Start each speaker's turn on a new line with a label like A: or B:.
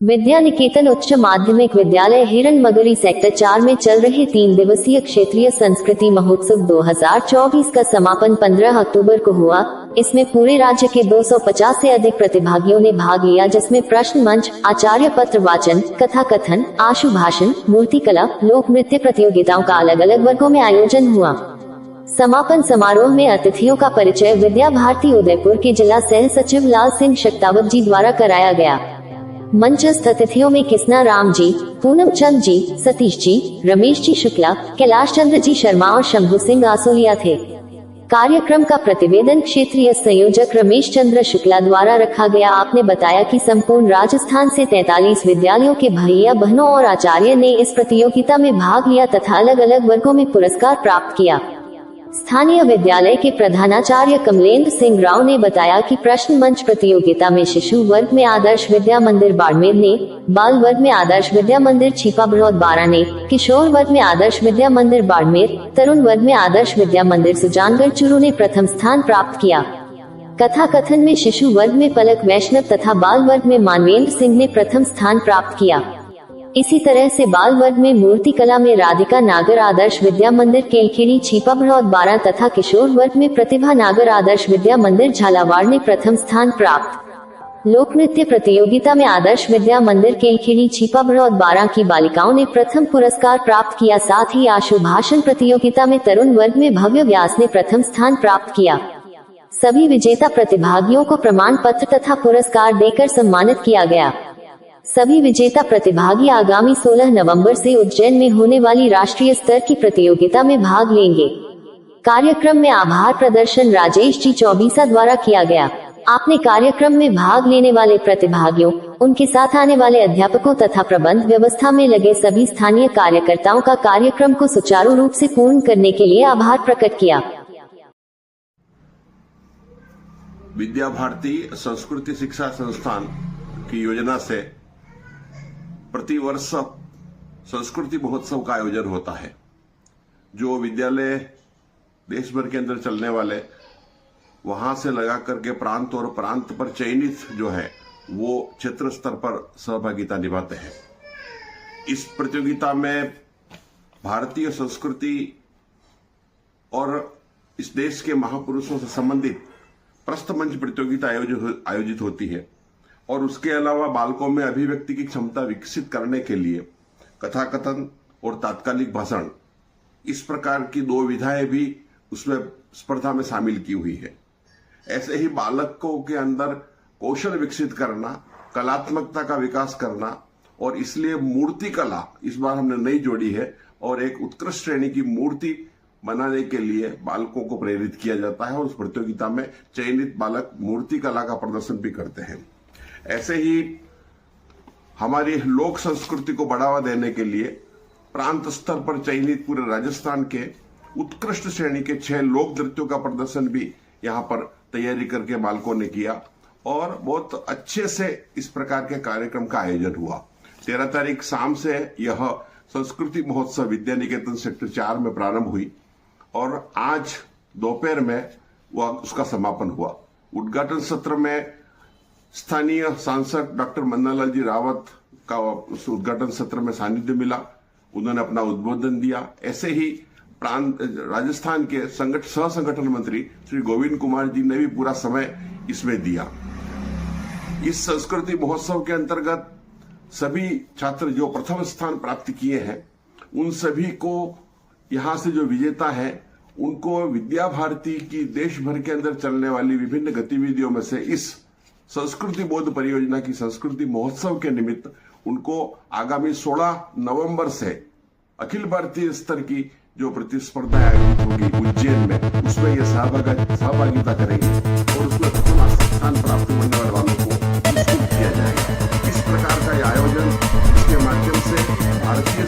A: विद्या निकेतन उच्च माध्यमिक विद्यालय हिरणमगरी सेक्टर 4 में चल रहे 3 दिवसीय क्षेत्रीय संस्कृति महोत्सव 2024 का समापन 15 अक्टूबर को हुआ। इसमें पूरे राज्य के 250 से अधिक प्रतिभागियों ने भाग लिया, जिसमें प्रश्न मंच, आचार्य पत्र वाचन, कथा कथन, आशु भाषण, मूर्तिकला, लोक नृत्य प्रतियोगिताओं का अलग अलग वर्गों में आयोजन हुआ। समापन समारोह में अतिथियों का परिचय विद्या भारती उदयपुर के जिला सह सचिव लाल सिंह शक्तावत जी द्वारा कराया गया। मंचस्थ अतिथियों में किसना राम जी, पूनम चंद जी, सतीश जी, रमेश जी शुक्ला, कैलाश चंद्र जी शर्मा और शंभू सिंह आसोलिया थे। कार्यक्रम का प्रतिवेदन क्षेत्रीय संयोजक रमेश चंद्र शुक्ला द्वारा रखा गया। आपने बताया कि संपूर्ण राजस्थान से 43 विद्यालयों के भैया बहनों और आचार्य ने इस प्रतियोगिता में भाग लिया तथा अलग अलग वर्गों में पुरस्कार प्राप्त किया। स्थानीय विद्यालय के प्रधानाचार्य कमलेंद्र सिंह राव ने बताया कि प्रश्न मंच प्रतियोगिता में शिशु वर्ग में आदर्श विद्या मंदिर बाड़मेर ने, बाल वर्ग में आदर्श विद्या मंदिर छिपाबरौद बारा ने, किशोर वर्ग में आदर्श विद्या मंदिर बाड़मेर, तरुण वर्ग में आदर्श विद्या मंदिर सुजानगढ़ चूरू ने प्रथम स्थान प्राप्त किया। कथा कथन में शिशु वर्ग में पलक वैष्णव तथा बाल वर्ग में मानवेंद्र सिंह ने प्रथम स्थान प्राप्त किया। इसी तरह से बाल वर्ग में मूर्ति कला में राधिका नागर आदर्श विद्या मंदिर केलखेड़ी छिपाबरौद बारा तथा किशोर वर्ग में प्रतिभा नागर आदर्श विद्या मंदिर झालावाड़ ने प्रथम स्थान प्राप्त। लोक नृत्य प्रतियोगिता में आदर्श विद्या मंदिर केलखेड़ी छिपाबरौद बारा की बालिकाओं ने प्रथम पुरस्कार प्राप्त किया। साथ ही आशु भाषण प्रतियोगिता में तरुण वर्ग में भव्य व्यास ने प्रथम स्थान प्राप्त किया। सभी विजेता प्रतिभागियों को प्रमाण पत्र तथा पुरस्कार देकर सम्मानित किया गया। सभी विजेता प्रतिभागी आगामी 16 नवंबर से उज्जैन में होने वाली राष्ट्रीय स्तर की प्रतियोगिता में भाग लेंगे। कार्यक्रम में आभार प्रदर्शन राजेश जी चौबीसा द्वारा किया गया। आपने कार्यक्रम में भाग लेने वाले प्रतिभागियों, उनके साथ आने वाले अध्यापकों तथा प्रबंध व्यवस्था में लगे सभी स्थानीय कार्यकर्ताओं का कार्यक्रम को सुचारू रूप से पूर्ण करने के लिए आभार प्रकट किया।
B: विद्या भारती संस्कृति शिक्षा संस्थान की योजना से प्रतिवर्ष संस्कृति महोत्सव का आयोजन होता है, जो विद्यालय देश भर के अंदर चलने वाले वहां से लगा करके प्रांत और प्रांत पर चयनित जो है वो क्षेत्र स्तर पर सहभागिता निभाते हैं। इस प्रतियोगिता में भारतीय संस्कृति और इस देश के महापुरुषों से संबंधित प्रस्थ मंच प्रतियोगिता आयोजित होती है और उसके अलावा बालकों में अभिव्यक्ति की क्षमता विकसित करने के लिए कथा कथन और तात्कालिक भाषण, इस प्रकार की 2 विधाएं भी उसमें स्पर्धा में शामिल की हुई है। ऐसे ही बालकों के अंदर कौशल विकसित करना, कलात्मकता का विकास करना, और इसलिए मूर्ति कला इस बार हमने नई जोड़ी है और एक उत्कृष्ट श्रेणी की मूर्ति बनाने के लिए बालकों को प्रेरित किया जाता है और उस प्रतियोगिता में चयनित बालक मूर्ति कला का प्रदर्शन भी करते हैं। ऐसे ही हमारी लोक संस्कृति को बढ़ावा देने के लिए प्रांत स्तर पर चयनित पूरे राजस्थान के उत्कृष्ट श्रेणी के 6 लोक नृत्यों का प्रदर्शन भी यहाँ पर तैयारी करके बालकों ने किया और बहुत अच्छे से इस प्रकार के कार्यक्रम का आयोजन हुआ। 13 तारीख शाम से यह संस्कृति महोत्सव विद्या निकेतन सेक्टर 4 में प्रारंभ हुई और आज दोपहर में वह उसका समापन हुआ। उद्घाटन सत्र में स्थानीय सांसद डॉक्टर मन्नालाल जी रावत का उस उद्घाटन सत्र में सानिध्य मिला, उन्होंने अपना उद्बोधन दिया। ऐसे ही राजस्थान के सह संगठन मंत्री श्री गोविंद कुमार जी ने भी पूरा समय इसमें दिया। इस संस्कृति महोत्सव के अंतर्गत सभी छात्र जो प्रथम स्थान प्राप्त किए हैं उन सभी को यहाँ से जो विजेता है उनको विद्या भारती की देश भर के अंदर चलने वाली विभिन्न गतिविधियों में से इस संस्कृति बोध परियोजना की संस्कृति महोत्सव के निमित्त उनको आगामी 16 नवंबर से अखिल भारतीय स्तर की जो प्रतिस्पर्धा आयोजित होगी उज्जैन में, उसमें ये सहभागिता करेंगे और उसमें प्रथम स्थान प्राप्त होने वालों को पुरस्कृत किया जाएगा। इस प्रकार का ये आयोजन, इसके माध्यम से भारतीय